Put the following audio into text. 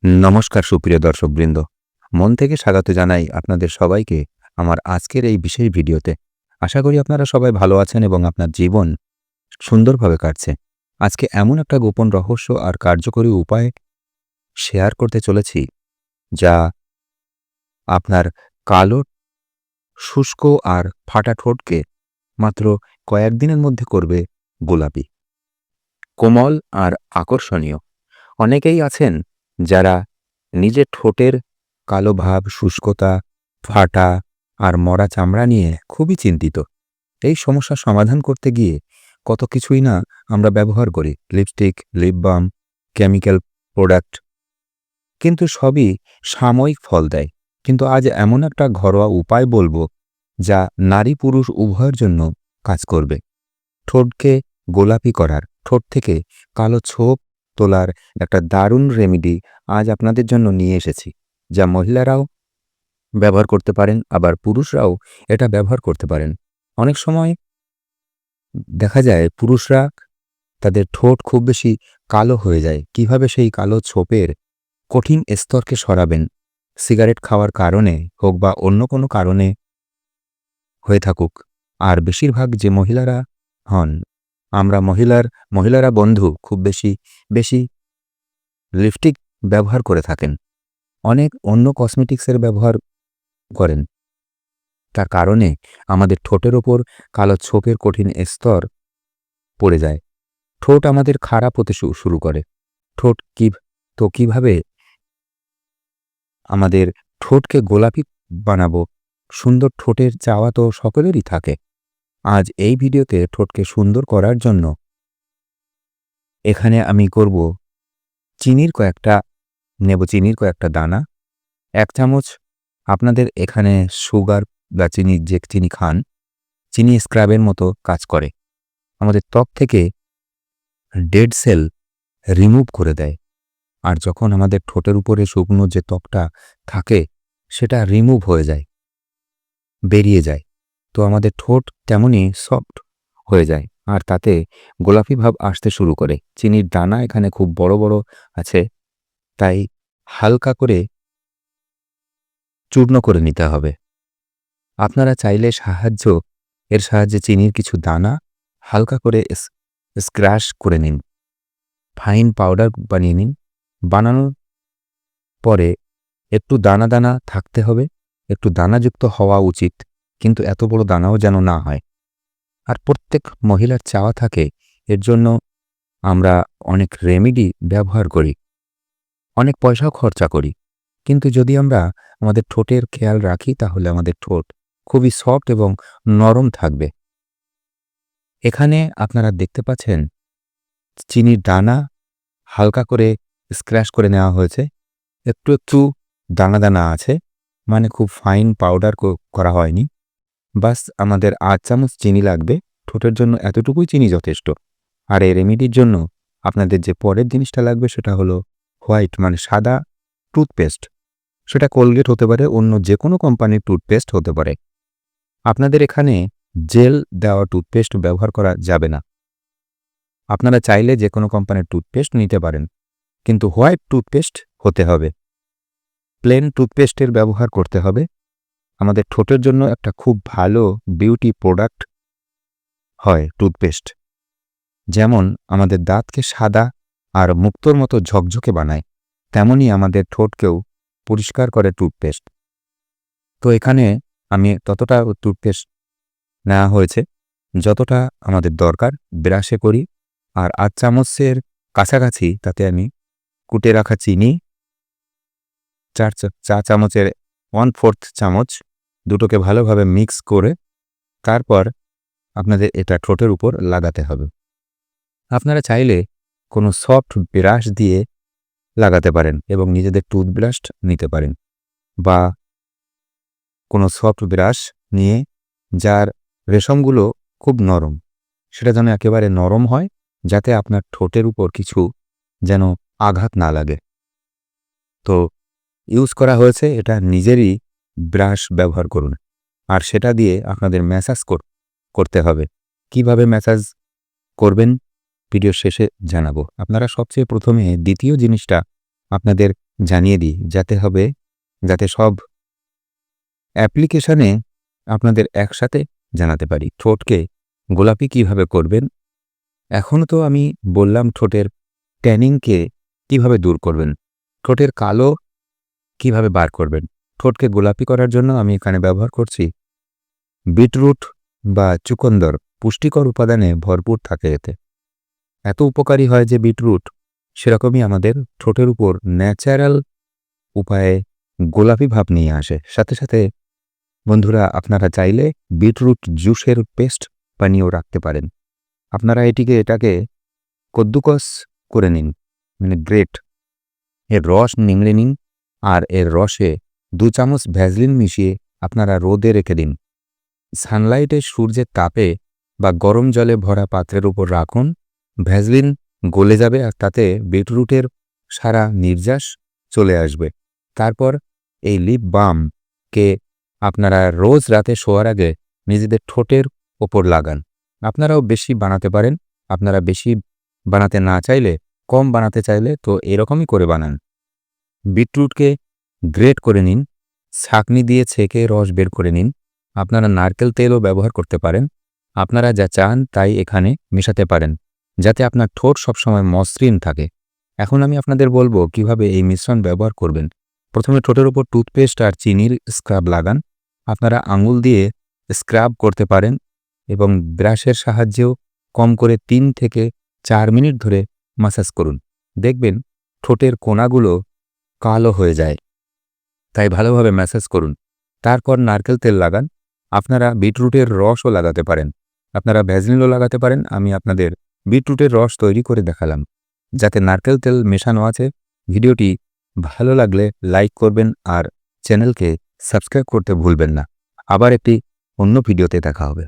নমস্কার সুপ্রিয় দর্শকবৃন্দ, মন থেকে স্বাগত জানাই আপনাদের সবাইকে আমার আজকের এই বিশেষ ভিডিওতে। আশা করি আপনারা সবাই ভালো আছেন এবং আপনার জীবন সুন্দরভাবে কাটছে। আজকে এমন একটা গোপন রহস্য আর কার্যকরী উপায় শেয়ার করতে চলেছি, যা আপনার কালো, শুষ্ক আর ফাটা ঠোঁটকে মাত্র কয়েকদিনের মধ্যে করবে গোলাপি, কোমল আর আকর্ষণীয়। অনেকেই আছেন যারা নিজের ঠোঁটের কালো ভাব, শুষ্কতা, ফাটা আর মরা চামড়া নিয়ে খুবই চিন্তিত। এই সমস্যার সমাধান করতে গিয়ে কত কিছুই না আমরা ব্যবহার করি, lipstick, lip balm, chemical product, কিন্তু সবই সাময়িক ফল দেয়। কিন্তু আজ এমন একটা ঘরোয়া উপায় বলবো, যা নারী পুরুষ উভয়ের জন্য কাজ করবে। ঠোঁটকে গোলাপি করার, ঠোঁট থেকে কালো ছোপ তোলার একটা দারুণ রেমেডি আজ আপনাদের জন্য নিয়ে এসেছি, যা মহিলারাও ব্যবহার করতে পারেন, আবার পুরুষরাও এটা ব্যবহার করতে পারেন। অনেক সময় দেখা যায় পুরুষরা তাদের ঠোঁট খুব বেশি কালো হয়ে যায়। কিভাবে সেই কালো ছোপের কঠিন স্তরকে সরাবেন, সিগারেট খাওয়ার কারণে হোক বা অন্য কোনো কারণে হয়ে থাকুক। আর বেশিরভাগ যে মহিলারা হন, আমরা মহিলারা বন্ধু খুব বেশি লিপস্টিক ব্যবহার করে থাকেন, অনেক অন্য কসমেটিক্সের ব্যবহার করেন। তার কারণে আমাদের ঠোঁটের ওপর কালো ছোপের কঠিন স্তর পড়ে যায়। ঠোঁট আমাদের খারাপ হতে শুরু করে। কিভাবে আমাদের ঠোঁটকে গোলাপি বানাবো? সুন্দর ঠোঁটের চাওয়া তো সকলেরই থাকে। আজ এই ভিডিওতে ঠোঁটকে সুন্দর করার জন্য এখানে আমি করব চিনির কয়েকটা দানা, 1 চামচ। আপনাদের এখানে সুগার বা চিনি খান, চিনি স্ক্রাবের মতো কাজ করে। আমাদের ত্বক থেকে ডেড সেল রিমুভ করে দেয়। আর যখন আমাদের ঠোঁটের উপরে শুকনো যে ত্বকটা থাকে, সেটা রিমুভ হয়ে যায়, বেরিয়ে যায়। তো আমাদের ঠোঁট তেমনই সফট হয়ে যায়, আর তাতে গোলাপি ভাব আসতে শুরু করে। চিনির দানা এখানে খুব বড় বড় আছে, তাই হালকা করে চূর্ণ করে নিতে হবে। আপনারা চাইলে এর সাহায্যে চিনির কিছু দানা হালকা করে স্ক্র্যাশ করে নিন, ফাইন পাউডার বানিয়ে নিন। বানানোর পরে একটু দানা দানা থাকতে হবে, একটু দানাযুক্ত হওয়া উচিত, কিন্তু এত বড় দানাও যেন না হয়। আর প্রত্যেক মহিলার চাওয়া থাকে, এর জন্য আমরা অনেক রেমেডি ব্যবহার করি, অনেক পয়সাও খরচা করি। কিন্তু যদি আমরা আমাদের ঠোঁটের খেয়াল রাখি, তাহলে আমাদের ঠোঁট খুবই সফট এবং নরম থাকবে। এখানে আপনারা দেখতে পাচ্ছেন চিনির দানা হালকা করে স্ক্র্যাশ করে নেওয়া হয়েছে। একটু দানা দানা আছে, মানে খুব ফাইন পাউডার করা হয়নি। বাস আমাদের 8 চামচ চিনি লাগবে। ঠোঁটের জন্য এতটুকুই চিনি যথেষ্ট। আর এই রেমেডির জন্য আপনাদের যে পরের জিনিসটা লাগবে, সেটা হলো হোয়াইট, মানে সাদা টুথপেস্ট। সেটা কোলগেট হতে পারে, অন্য যে কোনো কোম্পানির টুথপেস্ট হতে পারে। আপনাদের এখানে জেল দেওয়া টুথপেস্ট ব্যবহার করা যাবে না। আপনারা চাইলে যে কোনো কোম্পানির টুথপেস্ট নিতে পারেন, কিন্তু হোয়াইট টুথপেস্ট হতে হবে। প্লেন টুথপেস্টের ব্যবহার করতে হবে। আমাদের ঠোঁটের জন্য একটা খুব ভালো বিউটি প্রোডাক্ট হয় টুথপেস্ট। যেমন আমাদের দাঁতকে সাদা আর মুক্তোর মতো ঝকঝকে বানায়, তেমনই আমাদের ঠোঁটকেও পরিষ্কার করে টুথপেস্ট। তো এখানে আমি ততটা টুথপেস্ট নেওয়া হয়েছে যতটা আমাদের দরকার, ব্রাশে করি। আর 8 চামচের কাছাকাছি তাতে আমি কুটে রাখা চিনি, চা চামচের 1/4 চামচ, দুটোকে ভালোভাবে মিক্স করে তারপর আপনাদের এটা ঠোঁটের উপর লাগাতে হবে। আপনারা চাইলে কোনো সফট ব্রাশ দিয়ে লাগাতে পারেন এবং নিজেদের টুথব্রাশ নিতে পারেন, বা কোনো সফট ব্রাশ নিয়ে যার রেশমগুলো খুব নরম, সেটা যেন একেবারে নরম হয়, যাতে আপনার ঠোঁটের উপর কিছু যেন আঘাত না লাগে। তো ইউজ করা হয়েছে, এটা নিজেরই ব্রাশ ব্যবহার করুন। আর সেটা দিয়ে আপনাদের ম্যাসাজ করতে হবে। কিভাবে ম্যাসাজ করবেন ভিডিও শেষে জানাবো। আপনারা সবচেয়ে প্রথমে দ্বিতীয় জিনিসটা আপনাদের জানিয়ে দিই, যাতে সব অ্যাপ্লিকেশানে আপনাদের একসাথে জানাতে পারি। ঠোঁটকে গোলাপি কিভাবে করবেন। এখনও তো আমি বললাম ঠোঁটের ট্যানিংকে কিভাবে দূর করবেন, ঠোঁটের কালো কিভাবে বার করবেন। ঠোঁটকে গোলাপি করার জন্য আমি এখানে ব্যবহার করছি বিটরুট বা চুকন্দর। পুষ্টিকর উপাদানে ভরপুর থাকে এতে। এত উপকারী হয় যে বিটরুট, সেরকমই আমাদের ঠোঁটের উপর ন্যাচারাল উপায়ে গোলাপি ভাব নিয়ে আসে। সাথে সাথে বন্ধুরা, আপনারা চাইলে বিটরুট জুসের পেস্ট বানিয়েও রাখতে পারেন। আপনারা এটাকে কদ্দুকস করে নিন, মানে গ্রেট। এর রস নিংড়ে নিন আর এর রসে 2 চামচ ভ্যাসলিন মিশিয়ে আপনারা রোদে রেখে দিন। সানলাইটে সূর্যের তাপে বা গরম জলে ভরা পাত্রের উপর রাখুন। ভ্যাসলিন গলে যাবে আর তাতে বিটরুটের সারা নির্যাস চলে আসবে। তারপর এই লিপ বামকে আপনারা রোজ রাতে শোয়ার আগে নিজেদের ঠোঁটের ওপর লাগান। আপনারাও বেশি বানাতে পারেন। আপনারা বেশি বানাতে না চাইলে, কম বানাতে চাইলে তো এরকমই করে বানান। বিটরুটকে গ্রেট করে নিন, ছাঁকনি দিয়ে ছেঁকে রস বের করে নিন। আপনারা নারকেল তেলও ব্যবহার করতে পারেন। আপনারা যা চান তাই এখানে মেশাতে পারেন, যাতে আপনার ঠোঁট সবসময় মসৃণ থাকে। এখন আমি আপনাদের বলবো কিভাবে এই মিশ্রণ ব্যবহার করবেন। প্রথমে ঠোঁটের উপর টুথপেস্ট আর চিনির স্ক্রাব লাগান। আপনারা আঙুল দিয়ে স্ক্রাব করতে পারেন এবং ব্রাশের সাহায্যেও কম করে 3 থেকে 4 মিনিট ধরে ম্যাসাজ করুন। দেখবেন ঠোঁটের কোণাগুলো কালো হয়ে যায়। তাই ভালোভাবে ম্যাসাজ করুন। তারপর নারকেল তেল লাগান। আপনারা বিটরুটের রসও লাগাতে পারেন, আপনারা ভ্যাসলিনও লাগাতে পারেন। আমি আপনাদের বিটরুটের রস তৈরি করে দেখালাম, যাতে নারকেল তেল মেশানো আছে। ভিডিওটি ভালো লাগলে লাইক করবেন আর চ্যানেলকে সাবস্ক্রাইব করতে ভুলবেন না। আবার একটি অন্য ভিডিওতে দেখা হবে।